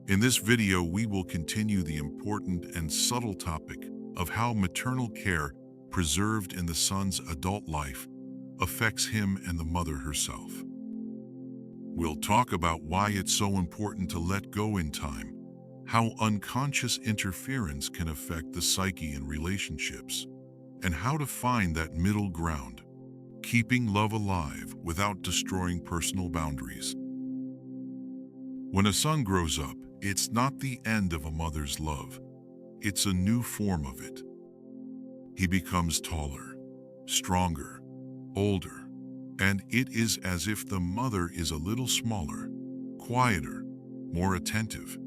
In this video, we will continue the important and subtle topic of how maternal care, preserved in the son's adult life, affects him and the mother herself. We'll talk about why it's so important to let go in time, how unconscious interference can affect the psyche in relationships, and how to find that middle ground, keeping love alive without destroying personal boundaries. When a son grows up, it's not the end of a mother's love. It's a new form of it. He becomes taller, stronger, older, and it is as if the mother is a little smaller, quieter, more attentive.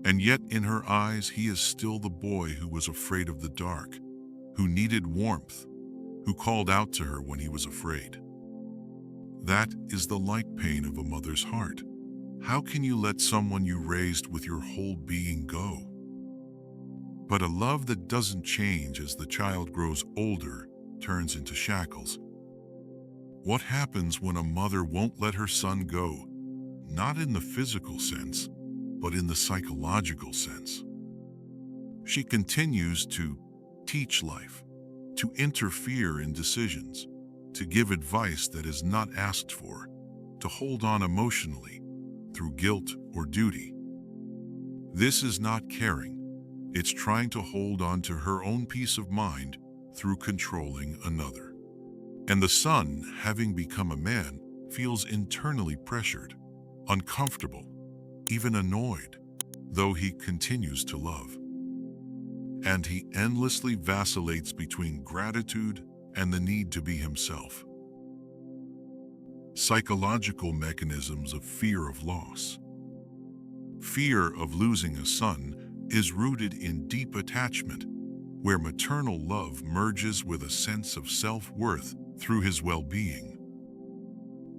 And yet in her eyes, he is still the boy who was afraid of the dark, who needed warmth, who called out to her when he was afraid. That is the light pain of a mother's heart. How can you let someone you raised with your whole being go? But a love that doesn't change as the child grows older turns into shackles. What happens when a mother won't let her son go? Not in the physical sense, but in the psychological sense. She continues to teach life, to interfere in decisions, to give advice that is not asked for, to hold on emotionally through guilt or duty. This is not caring. It's trying to hold on to her own peace of mind through controlling another. And the son, having become a man, feels internally pressured, uncomfortable, even annoyed, though he continues to love. And he endlessly vacillates between gratitude and the need to be himself. Psychological mechanisms of fear of loss. Fear of losing a son is rooted in deep attachment, where maternal love merges with a sense of self-worth through his well-being.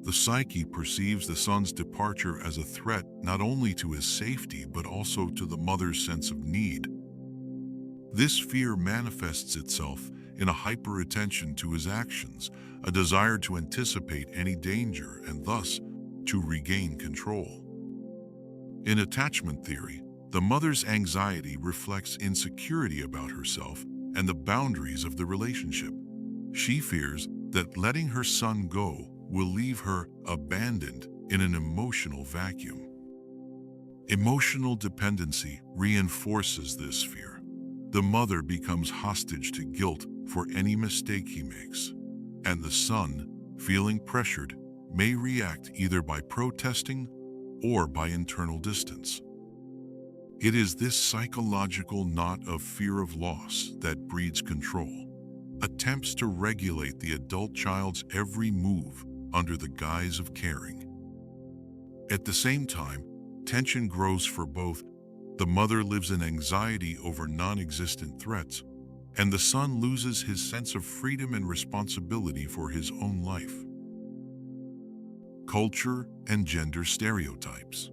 The psyche perceives the son's departure as a threat not only to his safety but also to the mother's sense of need. This fear manifests itself in a hyper-attention to his actions, a desire to anticipate any danger and thus to regain control. In attachment theory, the mother's anxiety reflects insecurity about herself and the boundaries of the relationship. She fears that letting her son go will leave her abandoned in an emotional vacuum. Emotional dependency reinforces this fear. The mother becomes hostage to guilt for any mistake he makes, and the son, feeling pressured, may react either by protesting or by internal distance. It is this psychological knot of fear of loss that breeds control, attempts to regulate the adult child's every move under the guise of caring. At the same time, tension grows for both. The mother lives in anxiety over non-existent threats, and the son loses his sense of freedom and responsibility for his own life. Culture and gender stereotypes.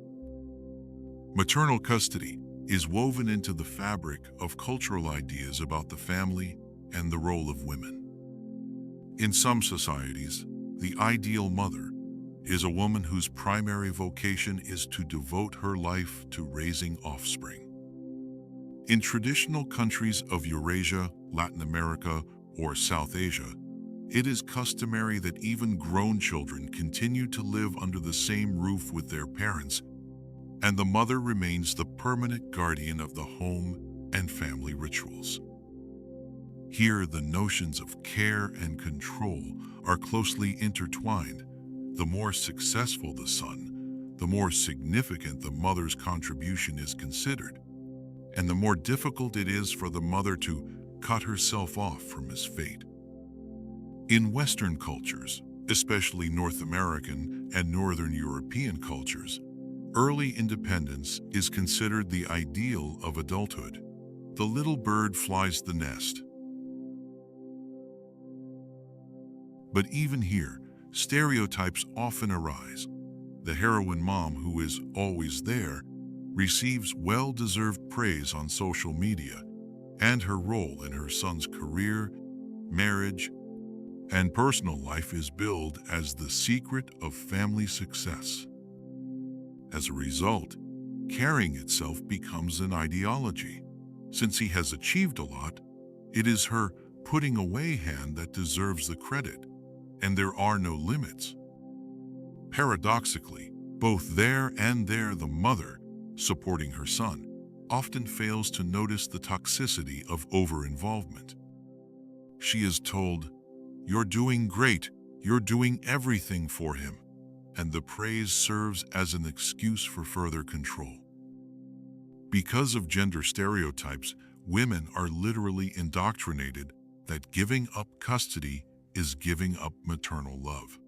Maternal custody is woven into the fabric of cultural ideas about the family and the role of women. In some societies, the ideal mother is a woman whose primary vocation is to devote her life to raising offspring. In traditional countries of Eurasia, Latin America, or South Asia, it is customary that even grown children continue to live under the same roof with their parents, and the mother remains the permanent guardian of the home and family rituals. Here, the notions of care and control are closely intertwined. The more successful the son, the more significant the mother's contribution is considered, and the more difficult it is for the mother to cut herself off from his fate. In Western cultures, especially North American and Northern European cultures, early independence is considered the ideal of adulthood. The little bird flies the nest. But even here, stereotypes often arise. The heroine mom who is always there receives well-deserved praise on social media, and her role in her son's career, marriage, and personal life is billed as the secret of family success. As a result, caring itself becomes an ideology. Since he has achieved a lot, it is her putting away hand that deserves the credit, and there are no limits. Paradoxically, both there and there the mother, supporting her son, often fails to notice the toxicity of over-involvement. She is told, "You're doing great, you're doing everything for him," and the praise serves as an excuse for further control. Because of gender stereotypes, women are literally indoctrinated that giving up custody is giving up maternal love.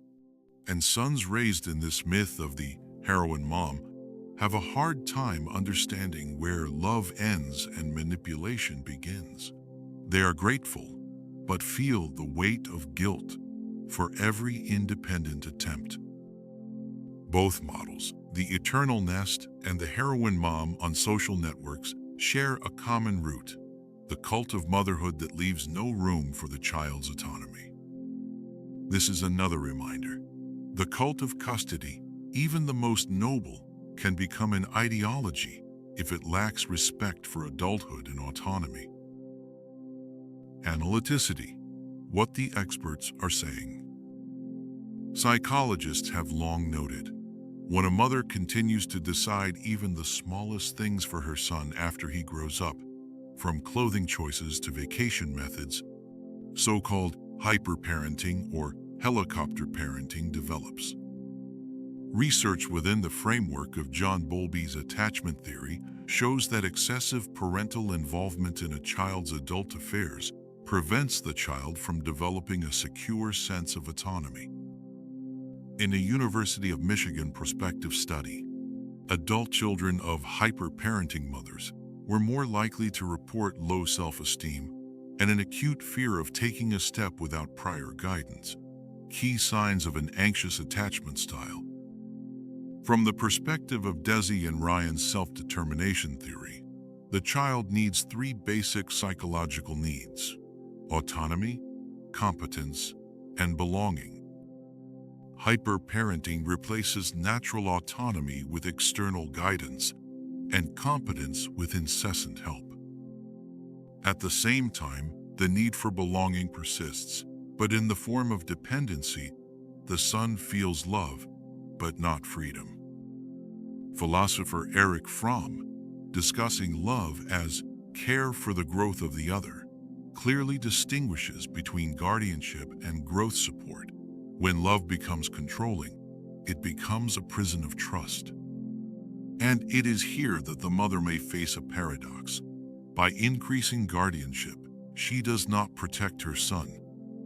And sons raised in this myth of the heroine mom have a hard time understanding where love ends and manipulation begins. They are grateful, but feel the weight of guilt for every independent attempt. Both models, the eternal nest and the heroine mom on social networks, share a common root: the cult of motherhood that leaves no room for the child's autonomy. This is another reminder. The cult of custody, even the most noble, can become an ideology if it lacks respect for adulthood and autonomy. Analyticity: what the experts are saying. Psychologists have long noted, when a mother continues to decide even the smallest things for her son after he grows up, from clothing choices to vacation methods, so-called hyperparenting or helicopter parenting develops. Research within the framework of John Bowlby's attachment theory shows that excessive parental involvement in a child's adult affairs prevents the child from developing a secure sense of autonomy. In a University of Michigan prospective study, adult children of hyperparenting mothers were more likely to report low self-esteem and an acute fear of taking a step without prior guidance, key signs of an anxious attachment style. From the perspective of Desi and Ryan's self-determination theory, the child needs three basic psychological needs: autonomy, competence, and belonging. Hyperparenting replaces natural autonomy with external guidance and competence with incessant help. At the same time, the need for belonging persists, but in the form of dependency. The son feels love, but not freedom. Philosopher Erich Fromm, discussing love as care for the growth of the other, clearly distinguishes between guardianship and growth support. When love becomes controlling, it becomes a prison of trust. And it is here that the mother may face a paradox. By increasing guardianship, she does not protect her son,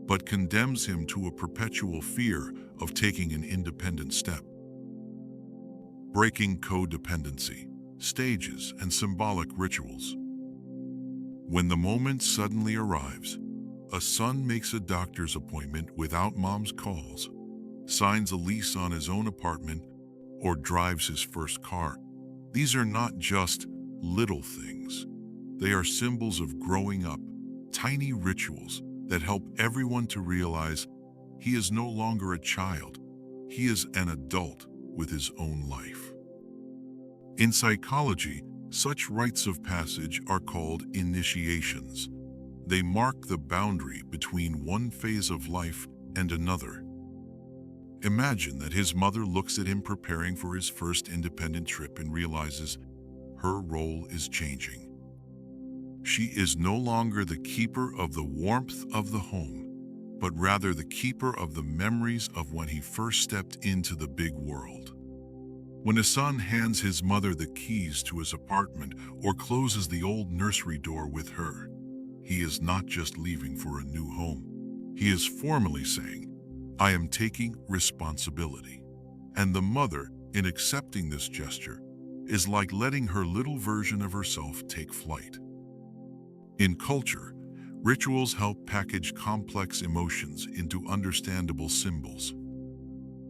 but condemns him to a perpetual fear of taking an independent step. Breaking codependency, stages and symbolic rituals. When the moment suddenly arrives, a son makes a doctor's appointment without mom's calls, signs a lease on his own apartment, or drives his first car. These are not just little things. They are symbols of growing up, tiny rituals that help everyone to realize he is no longer a child. He is an adult with his own life. In psychology, such rites of passage are called initiations. They mark the boundary between one phase of life and another. Imagine that his mother looks at him preparing for his first independent trip and realizes her role is changing. She is no longer the keeper of the warmth of the home, but rather the keeper of the memories of when he first stepped into the big world. When a son hands his mother the keys to his apartment or closes the old nursery door with her, he is not just leaving for a new home. He is formally saying, "I am taking responsibility." And the mother, in accepting this gesture, is like letting her little version of herself take flight. In culture, rituals help package complex emotions into understandable symbols.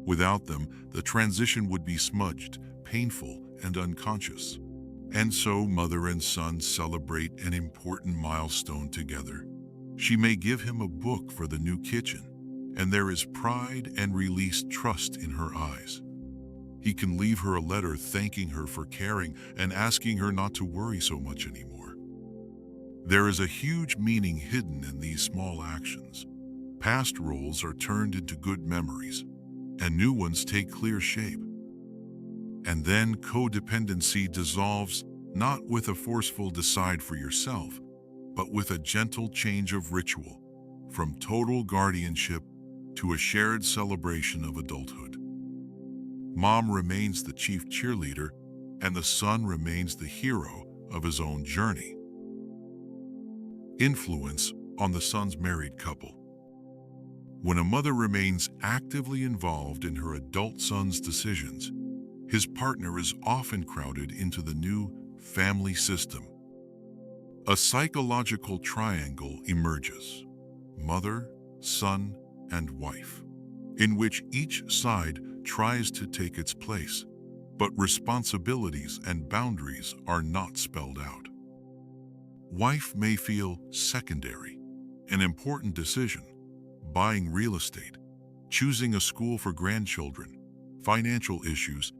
Without them, the transition would be smudged, painful, and unconscious. And so mother and son celebrate an important milestone together. She may give him a book for the new kitchen, and there is pride and released trust in her eyes. He can leave her a letter thanking her for caring and asking her not to worry so much anymore. There is a huge meaning hidden in these small actions. Past roles are turned into good memories, and new ones take clear shape. And then codependency dissolves, not with a forceful decide for yourself, but with a gentle change of ritual, from total guardianship to a shared celebration of adulthood. Mom remains the chief cheerleader, and the son remains the hero of his own journey. Influence on the son's married couple. When a mother remains actively involved in her adult son's decisions, his partner is often crowded into the new family system. A psychological triangle emerges: mother, son, and wife, in which each side tries to take its place, but responsibilities and boundaries are not spelled out. Wife may feel secondary. An important decision, buying real estate, choosing a school for grandchildren, financial issues,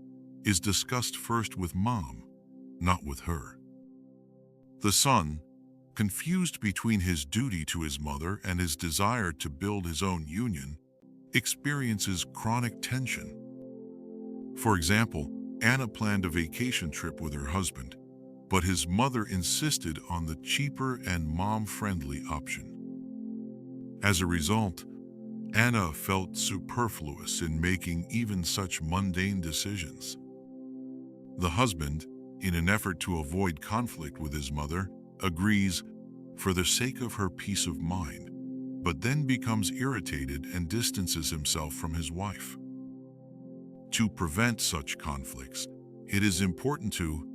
is discussed first with mom, not with her. The son, confused between his duty to his mother and his desire to build his own union, experiences chronic tension. For example, Anna planned a vacation trip with her husband, but his mother insisted on the cheaper and mom-friendly option. As a result, Anna felt superfluous in making even such mundane decisions. The husband, in an effort to avoid conflict with his mother, agrees for the sake of her peace of mind, but then becomes irritated and distances himself from his wife. To prevent such conflicts, it is important to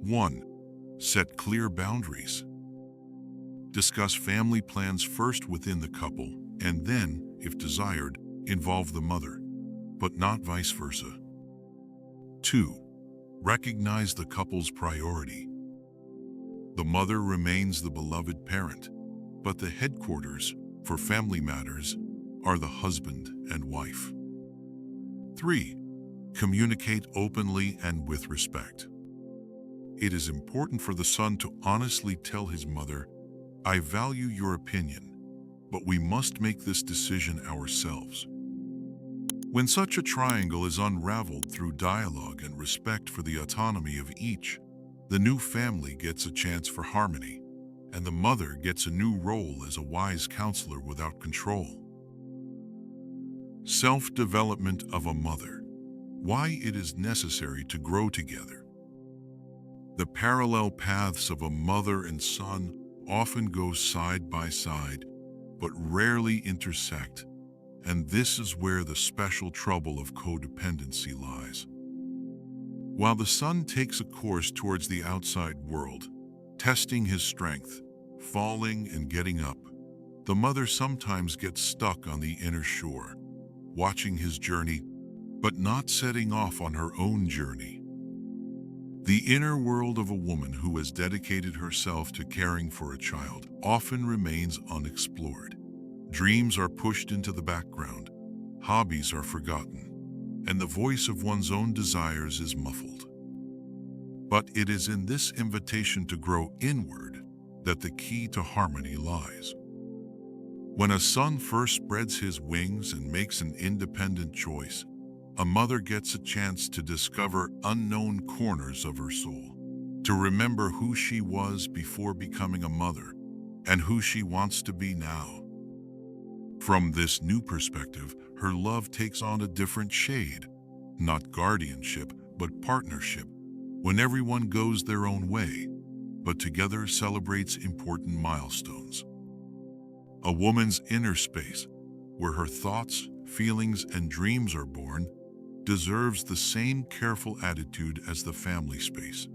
1. Set clear boundaries. Discuss family plans first within the couple, and then, if desired, involve the mother, but not vice versa. 2. Recognize the couple's priority. The mother remains the beloved parent, but the headquarters for family matters are the husband and wife. 3. Communicate openly and with respect. It is important for the son to honestly tell his mother, "I value your opinion, but we must make this decision ourselves." When such a triangle is unraveled through dialogue and respect for the autonomy of each, the new family gets a chance for harmony, and the mother gets a new role as a wise counselor without control. Self-development of a mother. Why it is necessary to grow together. The parallel paths of a mother and son often go side by side, but rarely intersect, and this is where the special trouble of codependency lies. While the son takes a course towards the outside world, testing his strength, falling and getting up, the mother sometimes gets stuck on the inner shore, watching his journey, but not setting off on her own journey. The inner world of a woman who has dedicated herself to caring for a child often remains unexplored. Dreams are pushed into the background, hobbies are forgotten, and the voice of one's own desires is muffled. But it is in this invitation to grow inward that the key to harmony lies. When a son first spreads his wings and makes an independent choice, a mother gets a chance to discover unknown corners of her soul, to remember who she was before becoming a mother and who she wants to be now. From this new perspective, her love takes on a different shade, not guardianship, but partnership, when everyone goes their own way, but together celebrates important milestones. A woman's inner space, where her thoughts, feelings, and dreams are born, deserves the same careful attitude as the family space.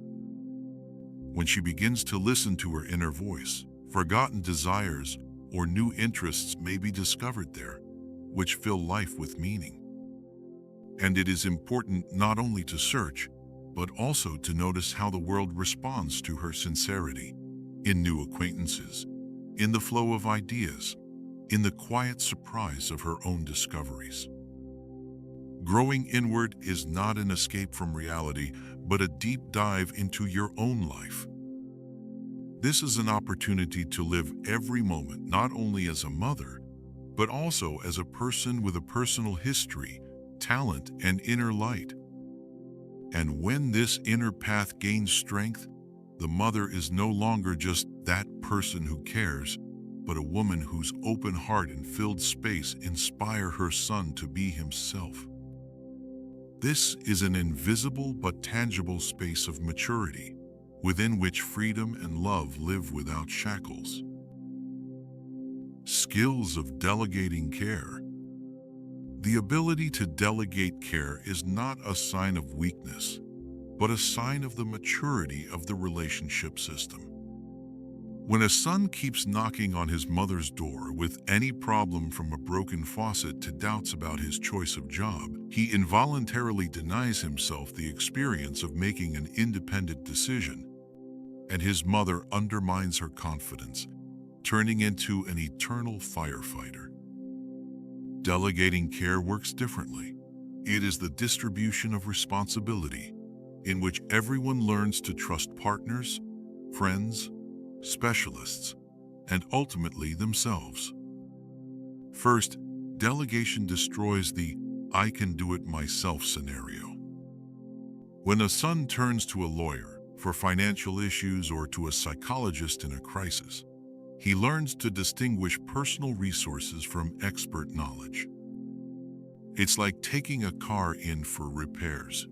When she begins to listen to her inner voice, forgotten desires or new interests may be discovered there, which fill life with meaning. And it is important not only to search, but also to notice how the world responds to her sincerity, in new acquaintances, in the flow of ideas, in the quiet surprise of her own discoveries. Growing inward is not an escape from reality, but a deep dive into your own life. This is an opportunity to live every moment not only as a mother, but also as a person with a personal history, talent, and inner light. And when this inner path gains strength, the mother is no longer just that person who cares, but a woman whose open heart and filled space inspire her son to be himself. This is an invisible but tangible space of maturity, within which freedom and love live without shackles. Skills of delegating care. The ability to delegate care is not a sign of weakness, but a sign of the maturity of the relationship system. When a son keeps knocking on his mother's door with any problem from a broken faucet to doubts about his choice of job, he involuntarily denies himself the experience of making an independent decision, and his mother undermines her confidence, turning into an eternal firefighter. Delegating care works differently. It is the distribution of responsibility, in which everyone learns to trust partners, friends, specialists, and ultimately themselves. First, delegation destroys the "I can do it myself" scenario. When a son turns to a lawyer for financial issues or to a psychologist in a crisis, he learns to distinguish personal resources from expert knowledge. It's like taking a car in for repairs.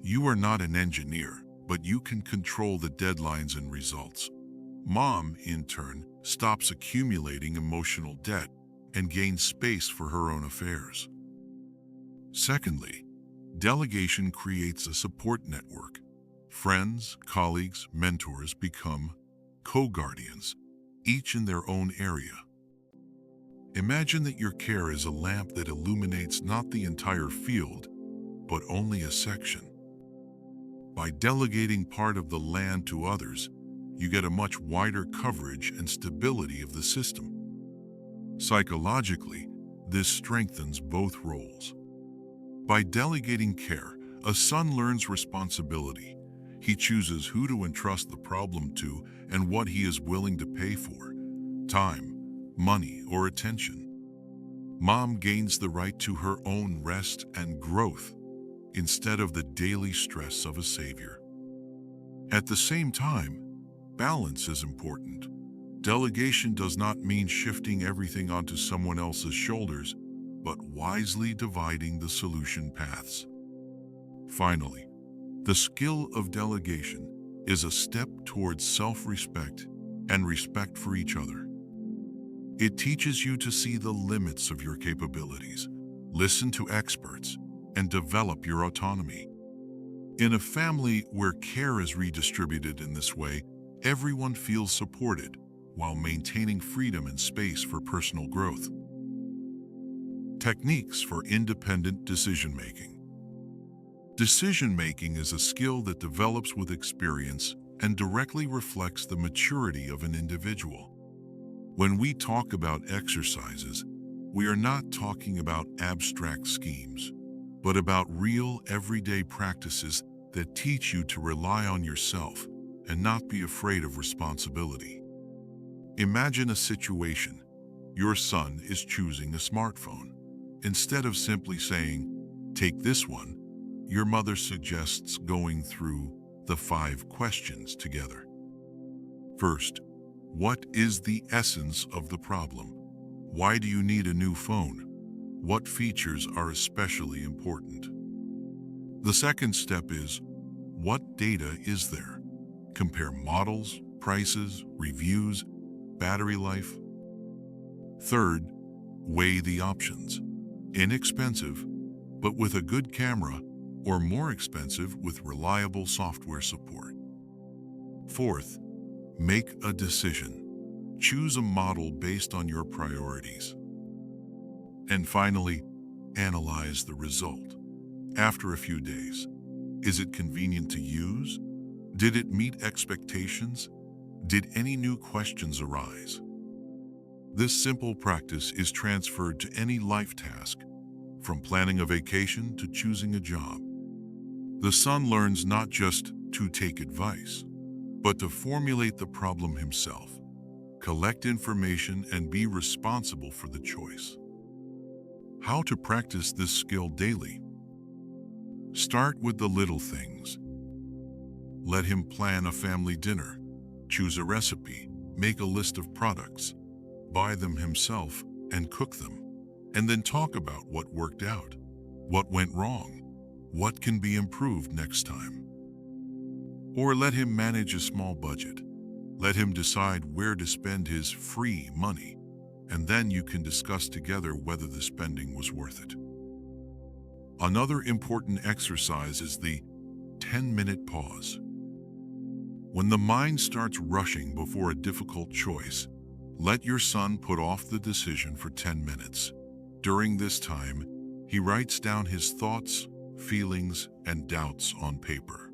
You are not an engineer, but you can control the deadlines and results. Mom, in turn, stops accumulating emotional debt and gains space for her own affairs. Secondly, delegation creates a support network. Friends, colleagues, mentors become co-guardians, each in their own area. Imagine that your care is a lamp that illuminates not the entire field, but only a section. By delegating part of the land to others, you get a much wider coverage and stability of the system. Psychologically, this strengthens both roles. By delegating care, a son learns responsibility. He chooses who to entrust the problem to and what he is willing to pay for: time, money, or attention. Mom gains the right to her own rest and growth, instead of the daily stress of a savior. At the same time, balance is important. Delegation does not mean shifting everything onto someone else's shoulders, but wisely dividing the solution paths. Finally, the skill of delegation is a step towards self-respect and respect for each other. It teaches you to see the limits of your capabilities, listen to experts, and develop your autonomy. In a family where care is redistributed in this way, everyone feels supported while maintaining freedom and space for personal growth. Techniques for independent decision-making. Decision-making is a skill that develops with experience and directly reflects the maturity of an individual. When we talk about exercises, we are not talking about abstract schemes, but about real, everyday practices that teach you to rely on yourself and not be afraid of responsibility. Imagine a situation. Your son is choosing a smartphone. Instead of simply saying, "Take this one," your mother suggests going through the 5 questions together. First, what is the essence of the problem? Why do you need a new phone? What features are especially important? The second step is, what data is there? Compare models, prices, reviews, battery life. Third, weigh the options. Inexpensive, but with a good camera, or more expensive with reliable software support. Fourth, make a decision. Choose a model based on your priorities. And finally, analyze the result. After a few days, is it convenient to use? Did it meet expectations? Did any new questions arise? This simple practice is transferred to any life task, from planning a vacation to choosing a job. The son learns not just to take advice, but to formulate the problem himself, collect information, and be responsible for the choice. How to practice this skill daily? Start with the little things. Let him plan a family dinner, choose a recipe, make a list of products, buy them himself, and cook them. And then talk about what worked out, what went wrong, what can be improved next time. Or let him manage a small budget. Let him decide where to spend his free money, and then you can discuss together whether the spending was worth it. Another important exercise is the 10-minute pause. When the mind starts rushing before a difficult choice, let your son put off the decision for 10 minutes. During this time, he writes down his thoughts, feelings, and doubts on paper.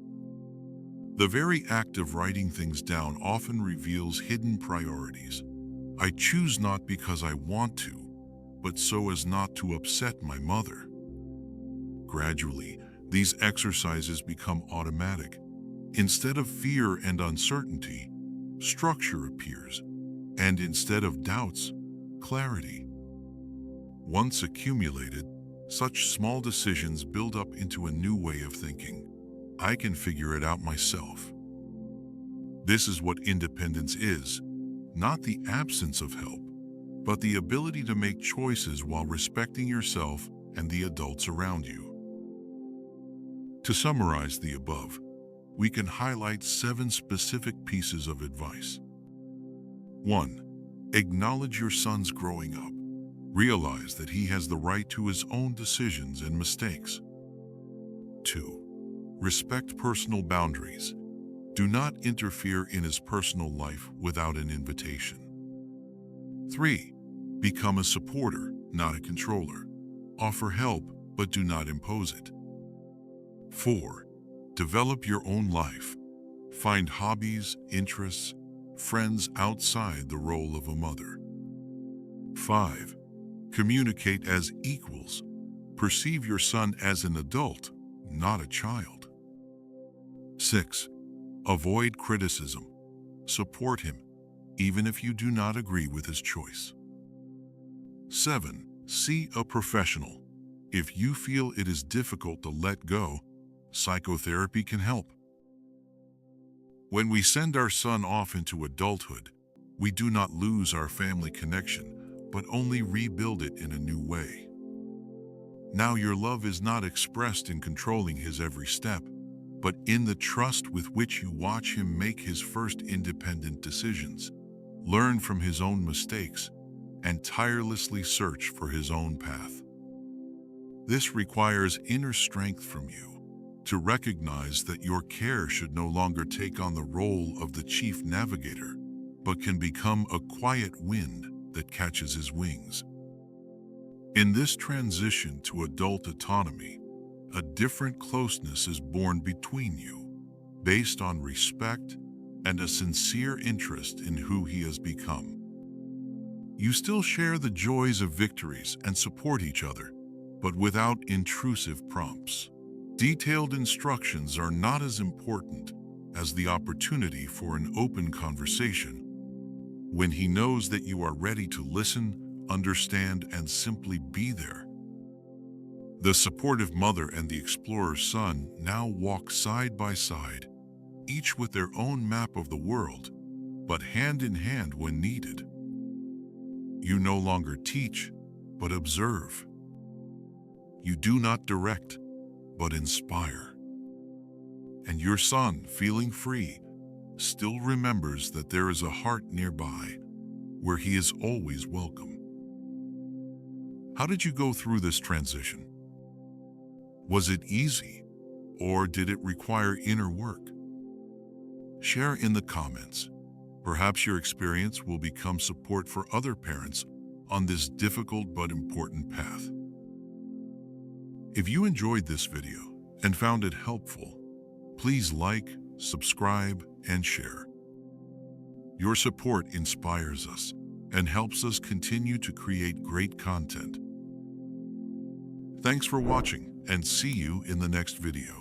The very act of writing things down often reveals hidden priorities. I choose not because I want to, but so as not to upset my mother. Gradually, these exercises become automatic. Instead of fear and uncertainty, structure appears, and instead of doubts, clarity. Once accumulated, such small decisions build up into a new way of thinking. I can figure it out myself. This is what independence is, not the absence of help, but the ability to make choices while respecting yourself and the adults around you. To summarize the above, we can highlight 7 specific pieces of advice. 1. Acknowledge your son's growing up. Realize that he has the right to his own decisions and mistakes. 2. Respect personal boundaries. Do not interfere in his personal life without an invitation. 3. Become a supporter, not a controller. Offer help, but do not impose it. 4. Develop your own life. Find hobbies, interests, friends outside the role of a mother. 5. Communicate as equals. Perceive your son as an adult, not a child. 6. Avoid criticism. Support him, even if you do not agree with his choice. 7. See a professional. If you feel it is difficult to let go, psychotherapy can help. When we send our son off into adulthood, we do not lose our family connection, but only rebuild it in a new way. Now your love is not expressed in controlling his every step, but in the trust with which you watch him make his first independent decisions, learn from his own mistakes, and tirelessly search for his own path. This requires inner strength from you to recognize that your care should no longer take on the role of the chief navigator, but can become a quiet wind that catches his wings. In this transition to adult autonomy, a different closeness is born between you, based on respect and a sincere interest in who he has become. You still share the joys of victories and support each other, but without intrusive prompts. Detailed instructions are not as important as the opportunity for an open conversation, when he knows that you are ready to listen, understand, and simply be there. The supportive mother and the explorer's son now walk side by side, each with their own map of the world, but hand in hand when needed. You no longer teach, but observe. You do not direct, but inspire. And your son, feeling free, still remembers that there is a heart nearby where he is always welcome. How did you go through this transition? Was it easy, or did it require inner work? Share in the comments. Perhaps your experience will become support for other parents on this difficult but important path. If you enjoyed this video and found it helpful, please like, subscribe, and share. Your support inspires us and helps us continue to create great content. Thanks for watching, and see you in the next video.